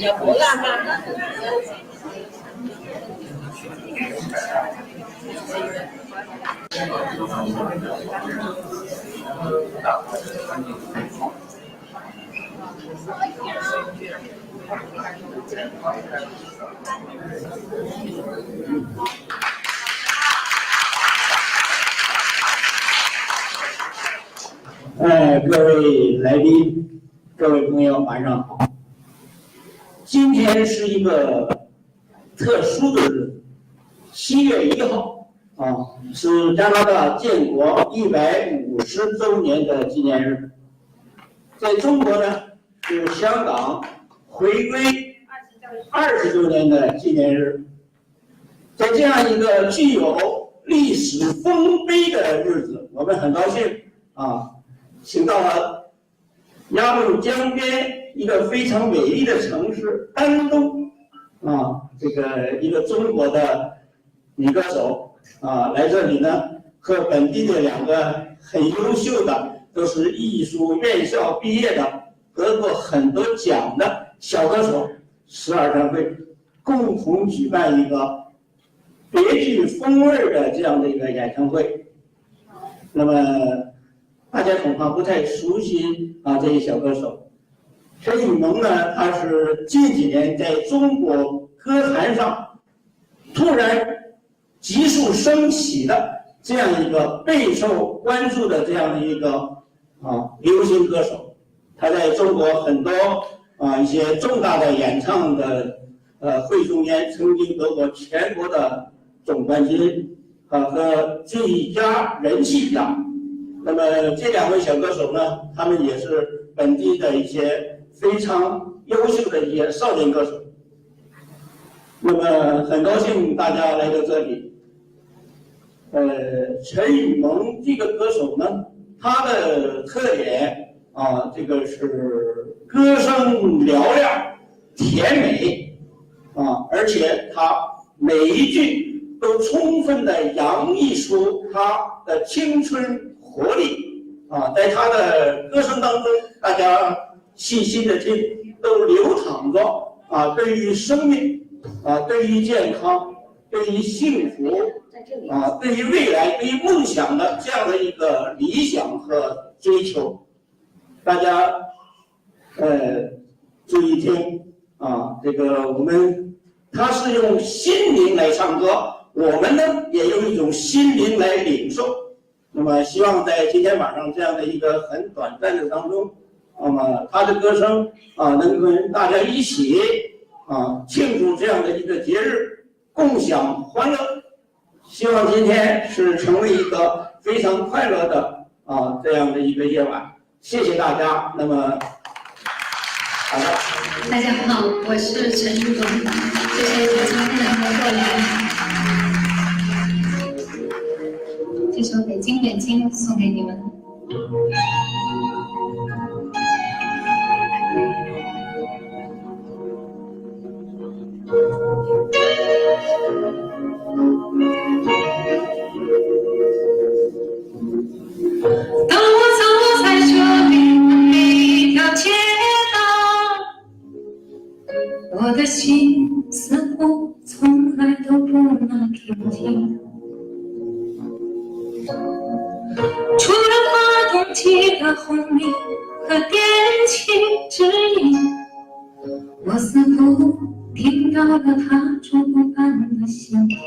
要多辣吗？各位来宾，各位朋友，晚上好。今天是一个特殊的日子，7月1号是加拿大建国150周年的纪念日。在中国呢，是香港回归20周年的纪念日。在这样一个具有历史丰碑的日子，我们很高兴请到了鸭绿江边一个非常美丽的城市丹东这个一个中国的女歌手来这里呢，和本地的2个很优秀的，都是艺术院校毕业的，得过很多奖的小歌手12人会共同举办一个别具风味的这样的一个演唱会。那么大家恐怕不太熟悉这些小歌手。陈雨萌呢，他是近几年在中国歌坛上突然急速升起的这样一个备受关注的这样的一个流行歌手。他在中国很多一些重大的演唱的会中间曾经得过全国的总冠军和最佳人气奖。那么这2位小歌手呢，他们也是本地的一些非常优秀的一些少年歌手。那么很高兴大家来到这里。陈雨萌这个歌手呢，他的特点这个是歌声嘹亮、甜美而且他每一句都充分地洋溢出他的青春活力在他的歌声当中，大家细心的听，都流淌着对于生命对于健康、对于幸福对于未来、对于梦想的这样的一个理想和追求。大家注意听这个他是用心灵来唱歌，我们呢也用一种心灵来领受。那么希望在今天晚上这样的一个很短暂的当中，那么他的歌声能跟大家一起庆祝这样的一个节日，共享欢乐。希望今天是成为一个非常快乐的这样的一个夜晚。谢谢大家。那么好了，大家好，我是陈雨萌，谢谢今天的合作人。这首《北京远近》送给你们。当我走在这里每一条街道，我的心似乎从来都不能平静。除了发动机的轰鸣和电气指引，我似乎听到了它逐步般的心跳。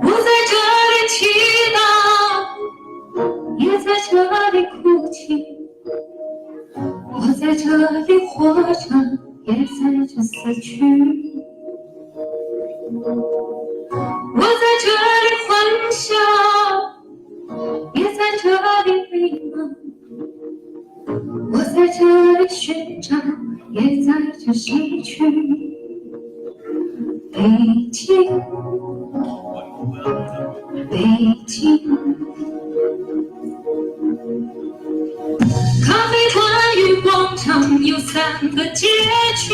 我在这里祈祷，也在这里哭泣，我在这里活着，也在这死去。我在这里欢笑，也在这里迷茫，我在这里寻找，也在这失去。北京，北京，咖啡馆与广场有3个街区，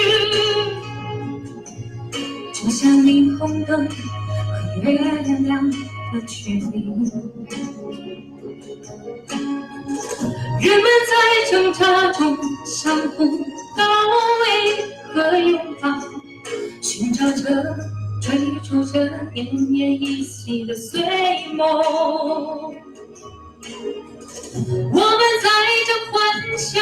就像霓虹灯和月亮的距离。人们在挣扎中相互包围和拥抱，寻找着、追逐着奄奄一息的碎梦。我们在这欢笑，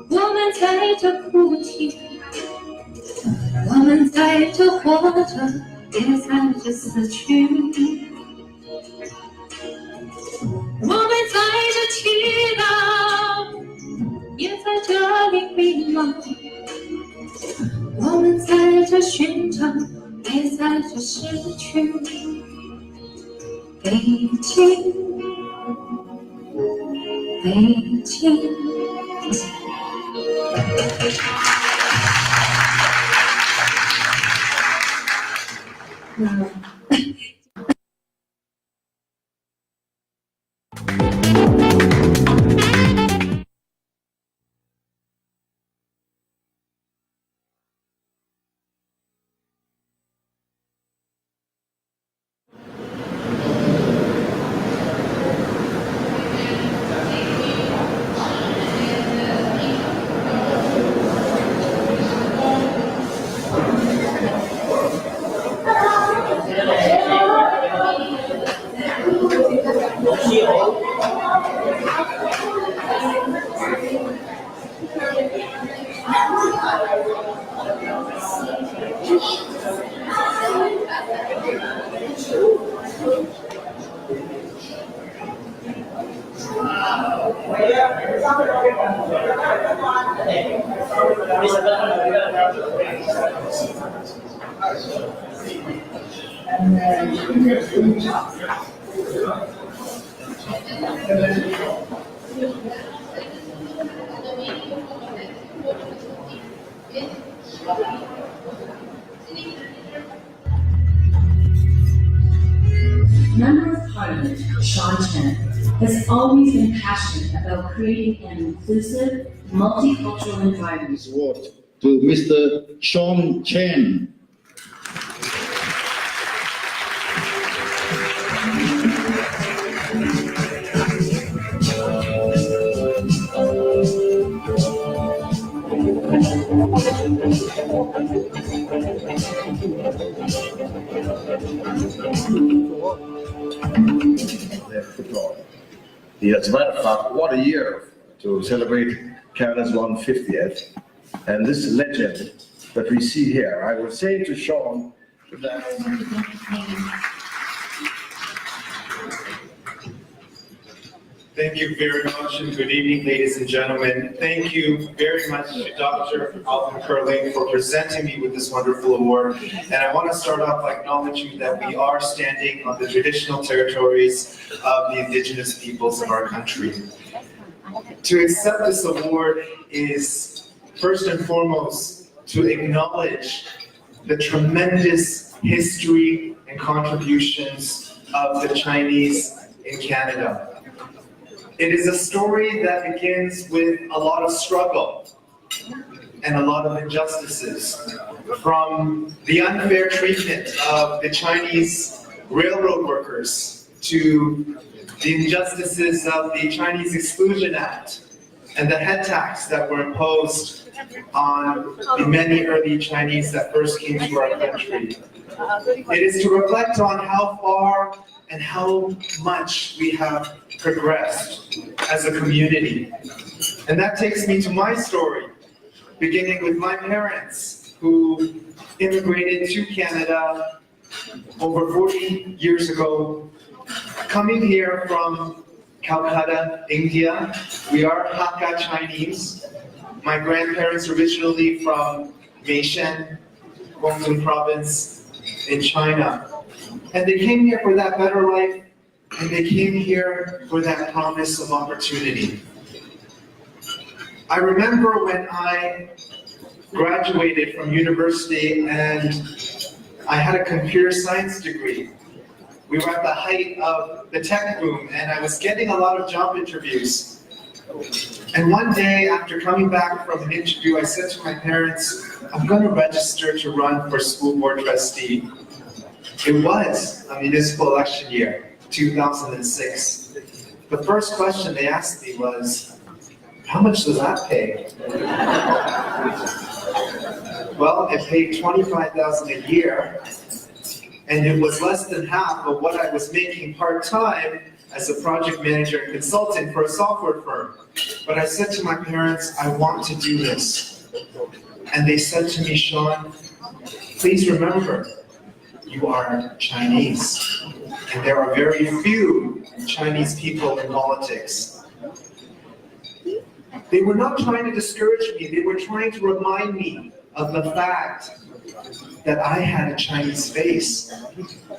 我们在这哭泣，我们在这活着，也在这死去。我们在这祈祷，也在这里迷茫。我们在这寻找，也在这失去。北京，北京。Member of Parliament Sean Chen has always been passionate about creating an inclusive, multicultural environment. This award to Mr. Sean Chen. Yeah, as a matter of fact, what a year to celebrate Canada's 150th. And this legend that we see here, I was saying to Sean that... Thank you very much, and good evening, ladies and gentlemen. Thank you very much to Dr. Alvin Curling for presenting me with this wonderful award. And I want to start off by acknowledging that we are standing on the traditional territories of the Indigenous peoples of our country. To accept this award is first and foremost to acknowledge the tremendous history and contributions of the Chinese in Canada. It is a story that begins with a lot of struggle and a lot of injustices, from the unfair treatment of the Chinese railroad workers to the injustices of the Chinese Exclusion Act and the head tax that were imposed on the many early Chinese that first came to our country. It is to reflect on how far and how much we have progressed as a community. And that takes me to my story, beginning with my parents, who immigrated to Canada over 40 years ago, coming here from Calcutta, India. We are Hakka Chinese. My grandparents originally from Meishan, Guangdong province in China. And they came here for that better life, and they came here for that promise of opportunity. I remember when I graduated from university and I had a computer science degree. We were at the height of the tech boom, and I was getting a lot of job interviews. And one day, after coming back from an interview, I said to my parents, I'm going to register to run for school board trustee. It was a municipal election year, 2006. The first question they asked me was, how much does that pay? Well, it paid $25,000 a year, and it was less than half of what I was making part-time as a project manager and consultant for a software firm. But I said to my parents, I want to do this. And they said to me, Sean, please remember, you are Chinese. And there are very few Chinese people in politics. They were not trying to discourage me, they were trying to remind me of the fact that I had a Chinese face,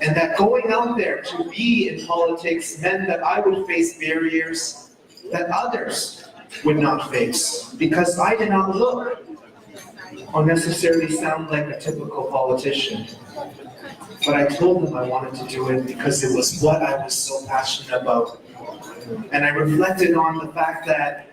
and that going out there to be in politics meant that I would face barriers that others would not face, because I did not look or necessarily sound like a typical politician. But I told them I wanted to do it because it was what I was so passionate about. And I reflected on the fact that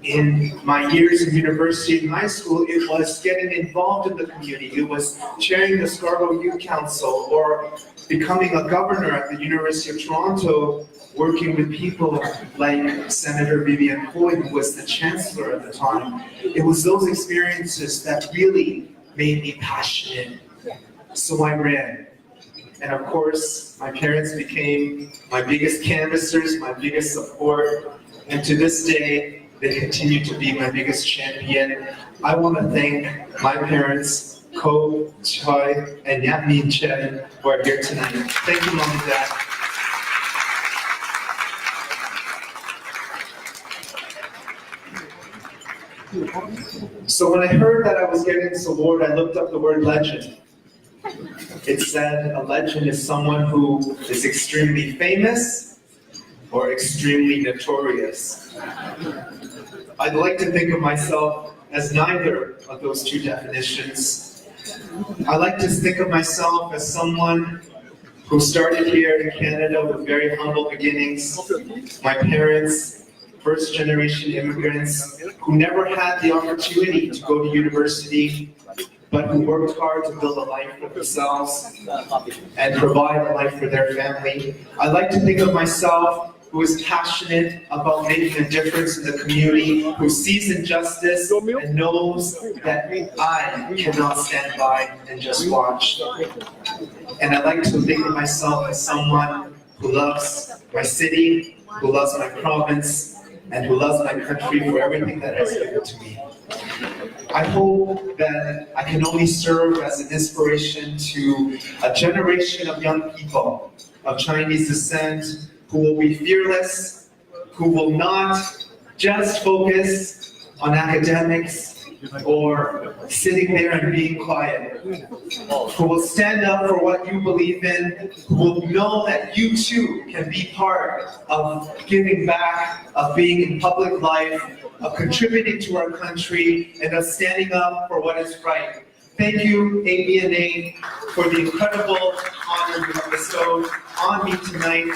in my years in university and high school, it was getting involved in the community. It was chairing the Scarborough Youth Council, or becoming a governor at the University of Toronto, working with people like Senator Vivian Coy, who was the chancellor at the time. It was those experiences that really made me passionate. So I ran. And of course, my parents became my biggest canvassers, my biggest support. And to this day, they continue to be my biggest champion. I want to thank my parents, Ko, Choi, and Yap Min Chen, who are here tonight. Thank you, Mom and Dad. So when I heard that I was getting this award, I looked up the word legend. It said a legend is someone who is extremely famous or extremely notorious. I'd like to think of myself as neither of those two definitions. I like to think of myself as someone who started here in Canada with very humble beginnings. My parents, first-generation immigrants, who never had the opportunity to go to university, but who worked hard to build a life for themselves and provide a life for their family. I like to think of myself who is passionate about making a difference in the community, who sees injustice and knows that I cannot stand by and just watch. And I like to think of myself as someone who loves my city, who loves my province, and who loves my country for everything that has given to me. I hope that I can only serve as an inspiration to a generation of young people of Chinese descent who will be fearless, who will not just focus on academics or sitting there and being quiet, who will stand up for what you believe in, who will know that you too can be part of giving back, of being in public life, of contributing to our country, and of standing up for what is right. Thank you, ABNA, for the incredible honor you have bestowed on me tonight.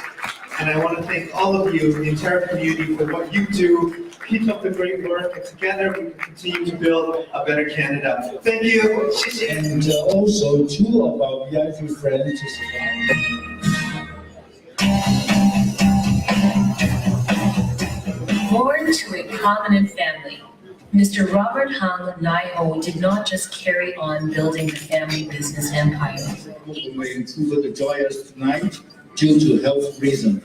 And I want to thank all of you, the entire community, for what you do. Keep up the great work, and together we can continue to build a better Canada. Thank you. And also 2 of our VIP friends to Born to a prominent family, Mr. Robert Hung Nai Ho did not just carry on building the family business empire. Vancouver to join us tonight due to health reasons.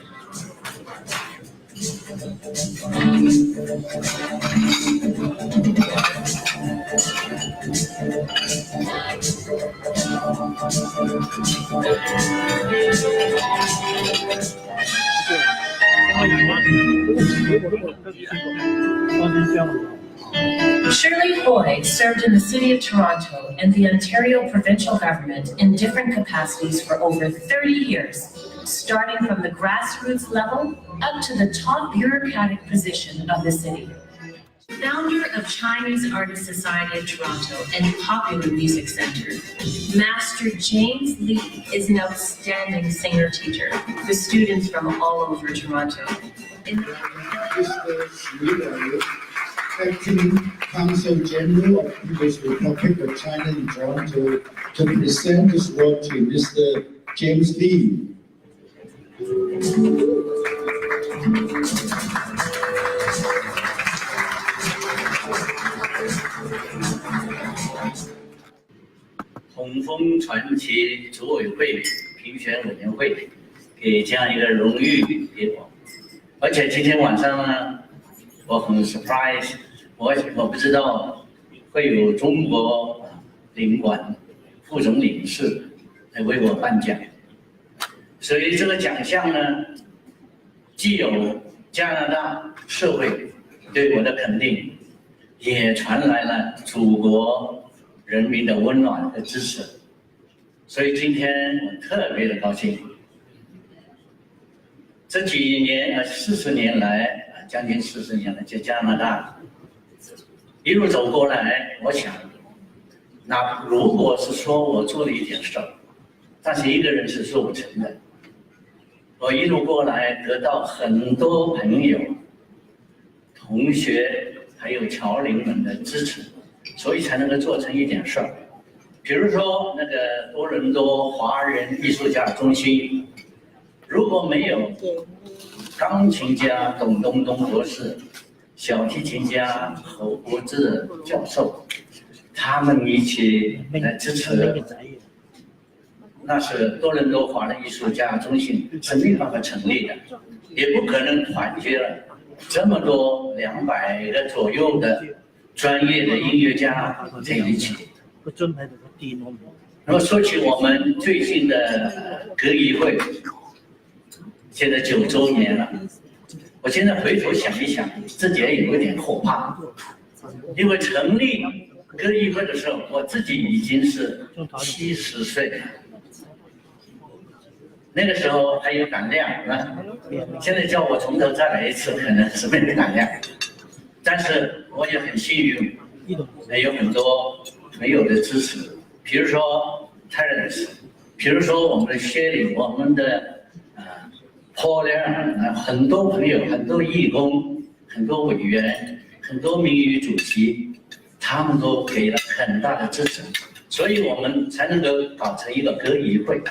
Shirley Hoy served in the City of Toronto and the Ontario provincial government in different capacities for over 30 years, starting from the grassroots level up to the top bureaucratic position of the city. Founder of Chinese Artist Society of Toronto and Popular Music Center, Master James Lee is an outstanding singer-teacher with students from all over Toronto. Acting Council General of People's Republic of China in Toronto to present his work to Mr. James Lee. 红枫传奇组委会评选委员会给这样一个荣誉给我，而且今天晚上呢，我很 surprise， 我不知道会有中国领馆副总领事来为我颁奖，所以这个奖项呢，既有加拿大社会对我的肯定，也传来了祖国人民的温暖和支持，所以今天我特别的高兴。这几年40年来，将近40年了，在加拿大一路走过来，我想，那如果是说我做了一点事儿，但是一个人是做不成的。我一路过来得到很多朋友、同学还有侨邻们的支持。所以才能够做成一点事儿，比如说那个多伦多华人艺术家中心，如果没有钢琴家董东东博士、小提琴家侯国志教授，他们一起来支持，那是多伦多华人艺术家中心是没办法成立的，也不可能团结了这么多200个左右的专业的音乐家在一起。那么说起我们最近的歌艺会，现在9周年了。我现在回头想一想，自己也有点后怕，因为成立歌艺会的时候，我自己已经是70岁了。那个时候还有胆量啊，现在叫我从头再来一次，可能是没有胆量。但是我也很幸运，有很多朋友的支持，比如说 Terence， 比如说我们的薛礼，我们的Paul， 很多朋友、很多义工、很多委员、很多名誉主席，他们都给了很大的支持，所以我们才能够搞成一个歌艺会。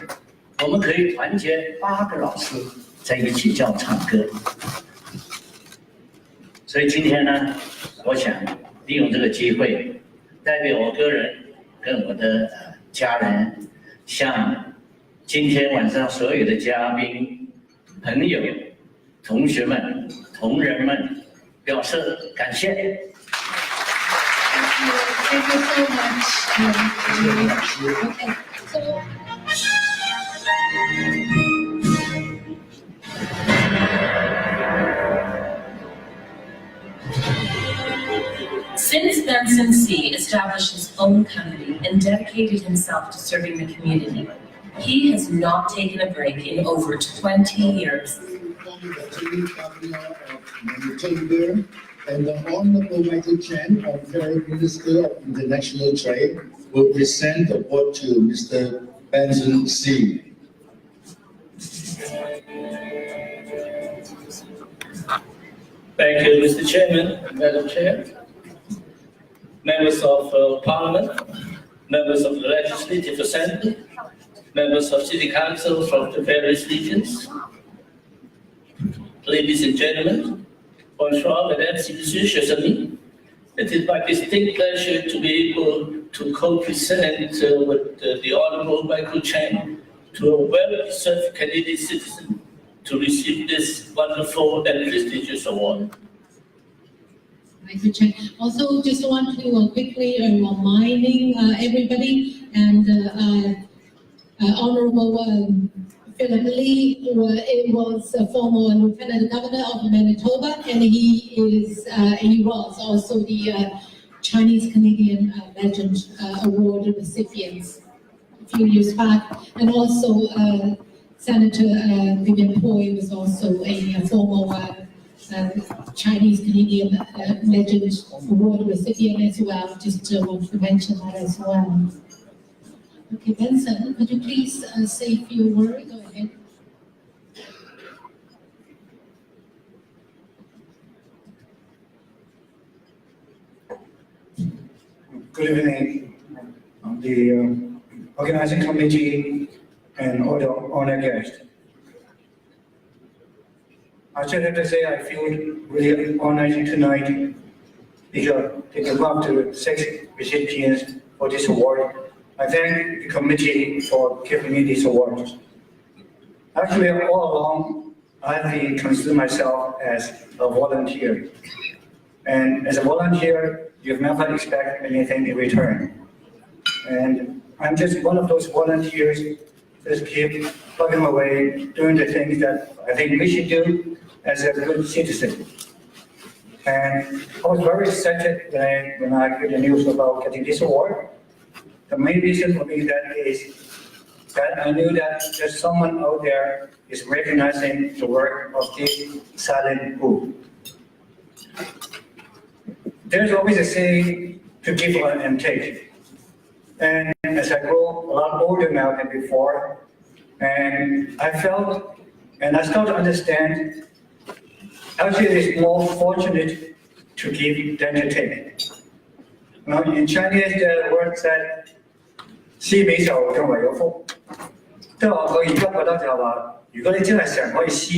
我们可以团结8个老师在一起教唱歌。所以今天呢，我想利用这个机会，代表我个人跟我的家人，向今天晚上所有的嘉宾、朋友、同学们、同仁们表示感谢。Thank you so much. Okay, so. Since Benson C. established his own company and dedicated himself to serving the community, he has not taken a break in over 20 years. And the Honorable Michael Chen, Ontario Minister of International Trade, will present the award to Mr. Benson C. Thank you, Mr. Chairman, Madam Chair, members of Parliament, members of the Legislative Assembly, members of City Council from the various regions, ladies and gentlemen, bonjour, mesdames et messieurs, chers amis. It is my distinct pleasure to be able to co-present with the Honorable Michael Chen to a well-deserved Canadian citizen to receive this wonderful and prestigious award. Michael Chen. Also, just want to quickly reminding everybody and Honorable Philip Lee was a former Lieutenant Governor of Manitoba, and he was also the Chinese Canadian Legend Award recipients a few years back, and also Senator Vivian Poy was also a former Chinese Canadian Legend Award recipient as well. Just want to mention that as well. Okay, Benson, could you please say a few words? Go ahead. Good evening, the organizing committee and all the honored guests. I just have to say I feel really honored tonight because one to 6 recipients for this award. I thank the committee for giving me this award. Actually, all along, I've been considered myself as a volunteer. And as a volunteer, you never expect anything in return. And I'm just one of those volunteers just keep plugging away, doing the things that I think we should do as a good citizen. And I was very excited when I heard the news about getting this award. The main reason for me that is that I knew that there's someone out there is recognizing the work of this silent group. There's always a saying to give and take. And as I grow a lot older now than before, and I felt, and I started to understand, actually it's more fortunate to give than to take. Now, in Chinese, the word said, 施比受更為有福。即係我而家覺得就係話，如果你真係成可以施，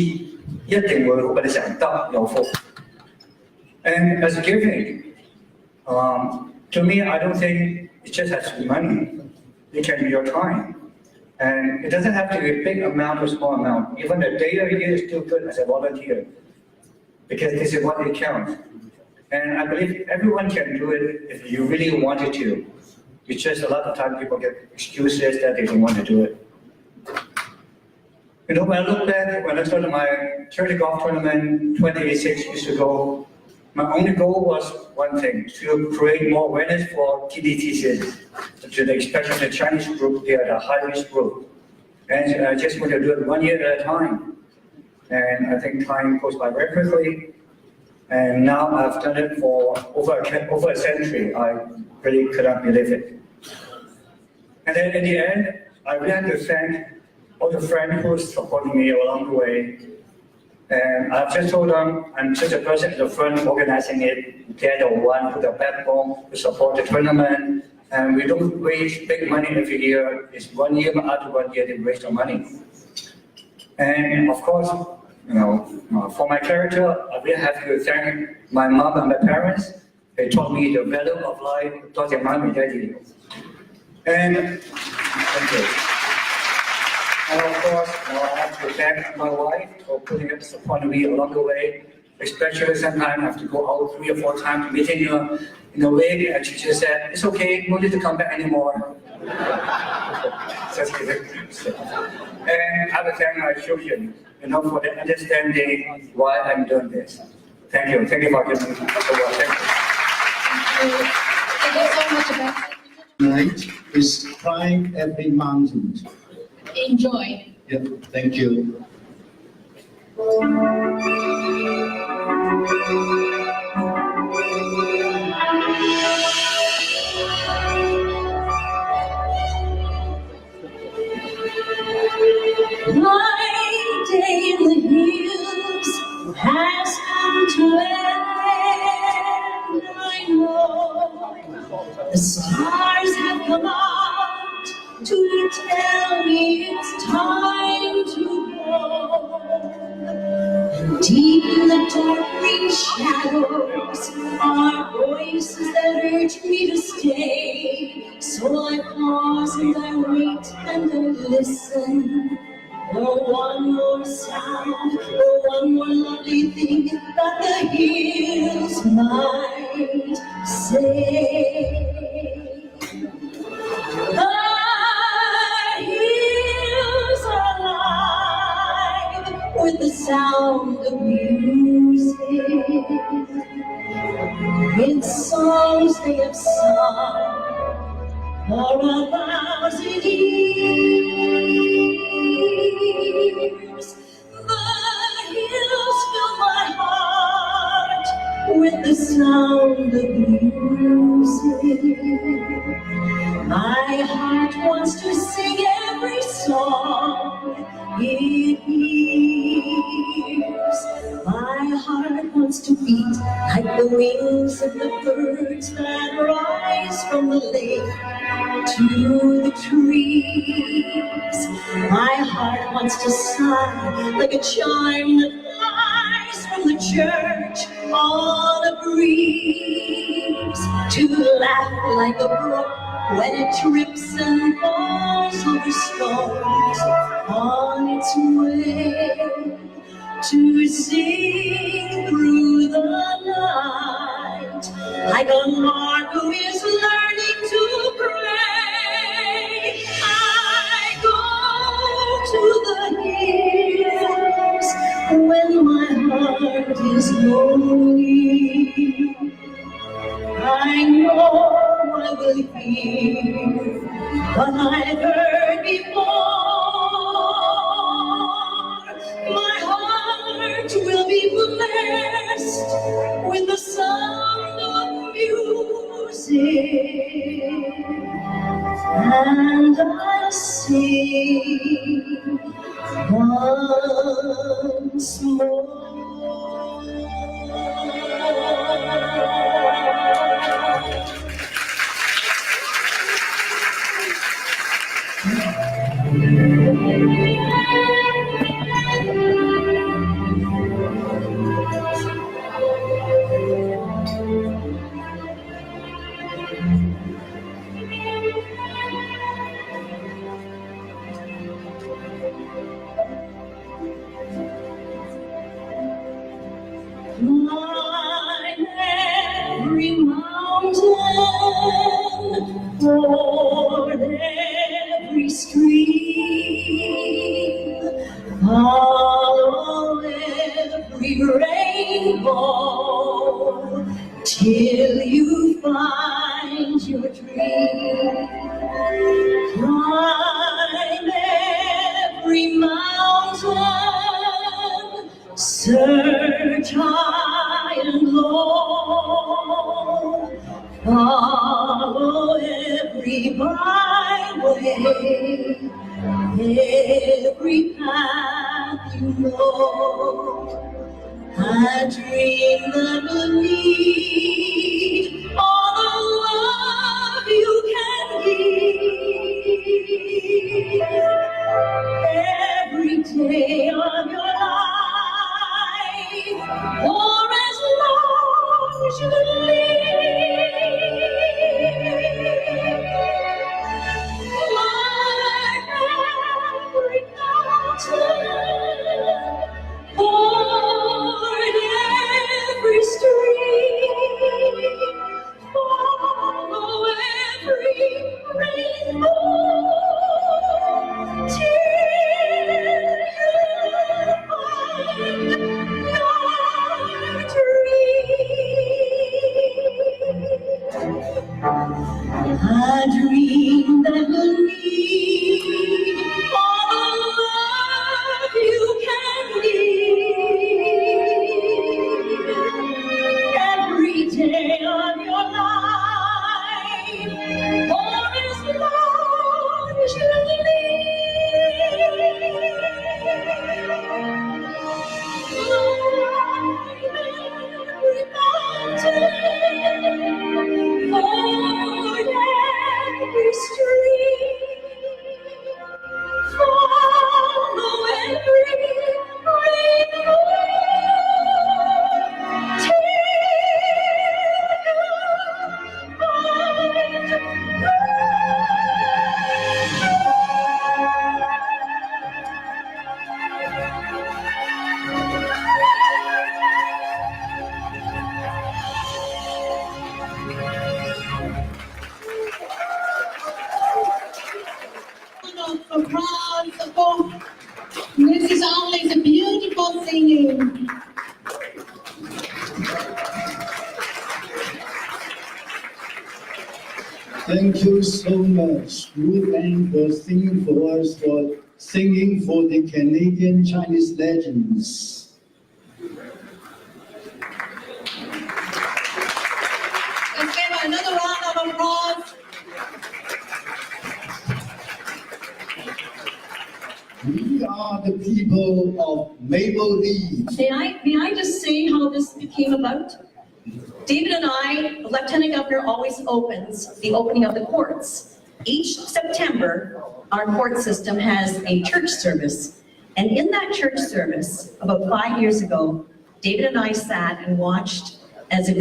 一定會好過你成得有福。And as giving, to me, I don't think it just has to be money. It can be your time. And it doesn't have to be a big amount or small amount. Even a day or a year is still good as a volunteer, because this is what it counts. And I believe everyone can do it if you really wanted to. It's just a lot of time people get excuses that they don't want to do it. You know, when I look back, when I started my charity golf tournament 26 years ago, my only goal was one thing, to create more awareness for TDTCs, especially the Chinese group, they are the high-risk group. And I just want to do it 1 year at a time. And I think time goes by very quickly. And now I've done it for over a century. I really could not believe it. And then in the end, I really have to thank all the friends who supported me along the way. And I've just told them I'm just a person as a friend organizing it. They're the one with the backbone to support the tournament. And we don't raise big money every year. It's 1 year after 1 year they raise the money. And of course, you know, for my character, I really have to thank my mom and my parents. They taught me the value of life. And thank you. And of course, I have to thank my wife for putting up support me along the way. Especially sometimes I have to go out 3 or 4 times to meeting her in a way, and she just said, "It's okay, no need to come back anymore." And I would thank my children, you know, for the understanding why I'm doing this. Thank you. Thank you for giving me the word. Thank you. Thank you so much about Tonight is Climb Every Mountain. enjoy. Yeah, thank you. My day in the hills has come to end. I know the stars have come out to tell me it's time to go. Deep in the dark green shadows are voices that urge me to stay. So I pause and I wait and I listen for one more sound, for one more lovely thing that the hills might say. The hills are alive with the sound of music, with songs they have sung for 1,000 years. The hills fill my heart with the sound of music. My heart wants to sing every song it hears. My heart wants to beat like the wings of the birds that rise from the lake to the trees. My heart wants to sigh like a chime that flies from the church on a breeze. to laugh like a brook when it trips and falls over stones on its way, to sing through the night like a lark who is learning to pray. I go to the hills when my heart is lonely. I know I will hear what I've heard before. My heart will be blessed with the sound of music, and I'll sing once more. Climb every mountain, ford every stream, follow every rainbow till you find your dream. Climb every mountain, search high and low, follow every byway, every path you know. A dream that will need all the love you can give every day of your life, or as long as you live. Every mountain, ford every stream, follow every rainbow till you find your dream. A dream that will need all the love you can give every day of your life, or as long as you every mountain, ford every stream, follow every rainbow till you for crowds of folk. This is always a beautiful singing. Thank you so much, Ruth Ann, for singing for us, for singing for the Canadian Chinese legends. Let's give another round of applause. We are the people of Maple Leaf. May I just say how this came about? David and I, the Lieutenant Governor always opens the opening of the courts. Each September, our court system has a church service. And in that church service, about 5 years ago, David and I sat and watched as a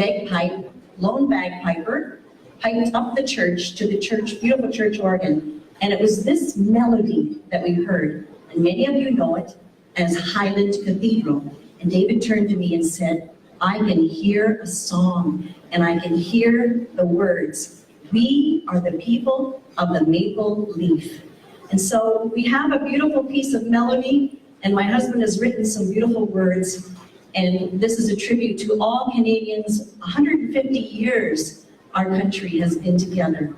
lone bagpiper piped up the church to the church, beautiful church organ. And it was this melody that we heard. And many of you know it as Highland Cathedral. And David turned to me and said, I can hear a song and I can hear the words. We are the people of the maple leaf. And so we have a beautiful piece of melody, and my husband has written some beautiful words. And this is a tribute to all Canadians. 150 years our country has been together.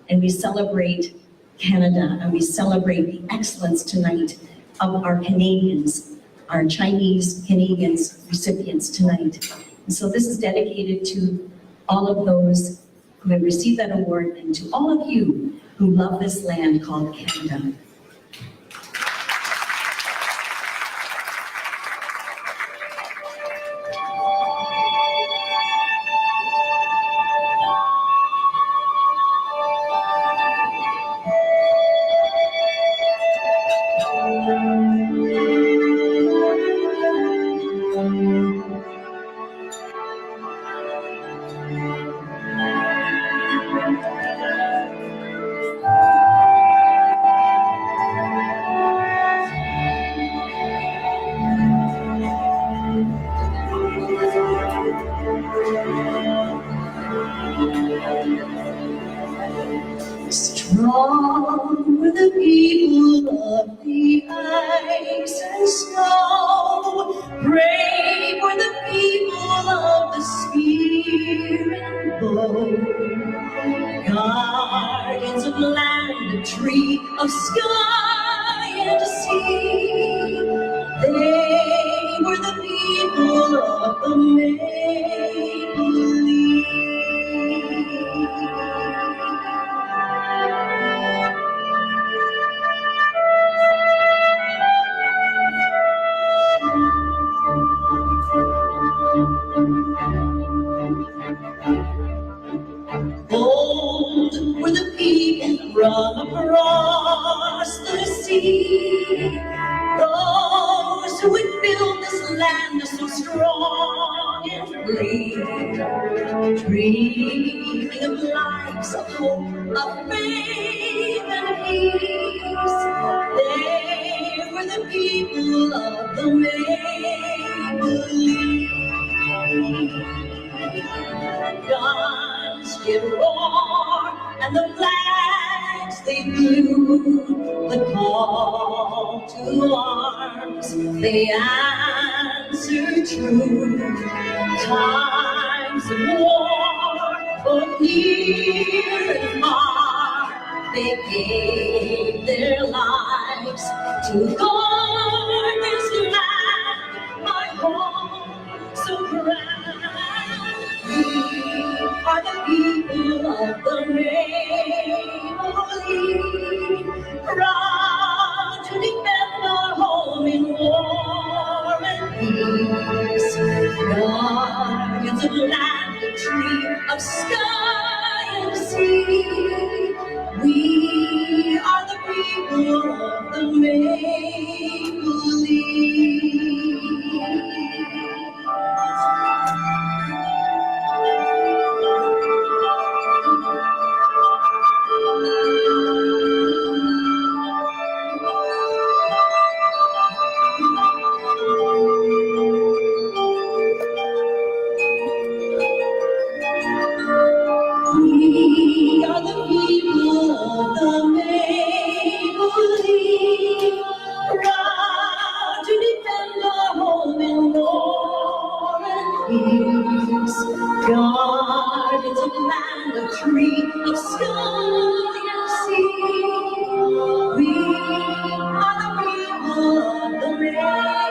And we celebrate Canada, and we celebrate the excellence tonight of our Canadians, our Chinese Canadians recipients tonight. And so this is dedicated to all of those who have received that award and to all of you who love this land called Canada. Strong were the people of the ice and snow, brave were the people of the spear and bow, guardians of land, of tree, of sky and sea. They were the people of the maple leaf. Bold were the people from across the sea, those who would build this land so strong and free, dreaming of lives of hope, of faith and peace. They were the people of the maple leaf. Guns did roar and the flags they flew, the call to arms they answered true. Times of war, both near and far, they gave their lives to guard this land, my home so grand. We are the people of the maple leaf, proud to defend our home in war and peace. Guardians of land and tree, of sky and sea. We are the people of the maple leaf. We are the people of the maple leaf, proud to defend our home in war and peace. Guardians of land, of tree, of sky and sea. We are the people of the maple leaf.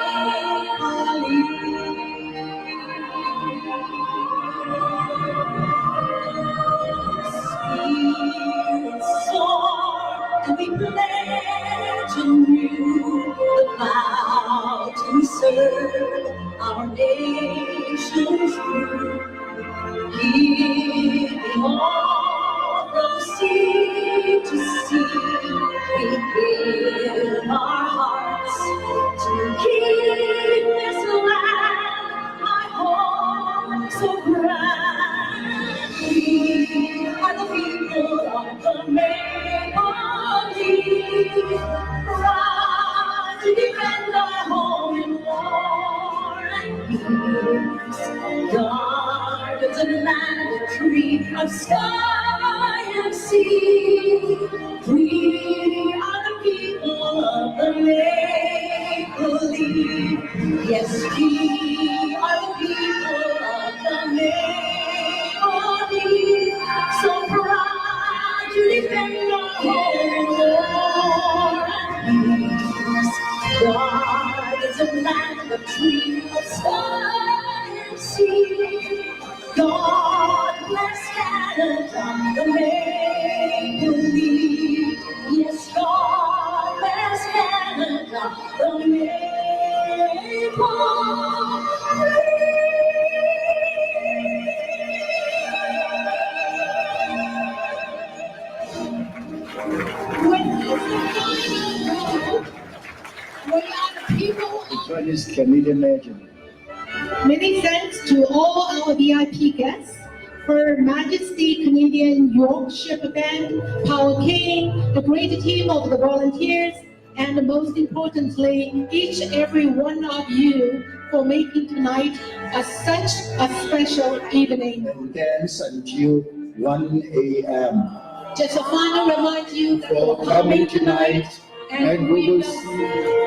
And we pledge anew the vow to serve our nation true, giving all from sea to sea. We give our hearts to keep this land, my home so grand. We are the of sky and sea. We are the people of the make-believe. Yes, we are the people of the make-believe. So proud to defend our home in war and peace. God is a land of tree, of sky and sea. God bless Canada, the make-believe. Yes, God bless Canada, the Chinese Canadian legend. Many thanks to all our VIP guests, Her Majesty Canadian Yorkshire Band, Power King, the great team of the volunteers, and most importantly, each and every one of you for making tonight such a special evening. And dance until 1 a.m. Just a final remind you for coming tonight, and we will see you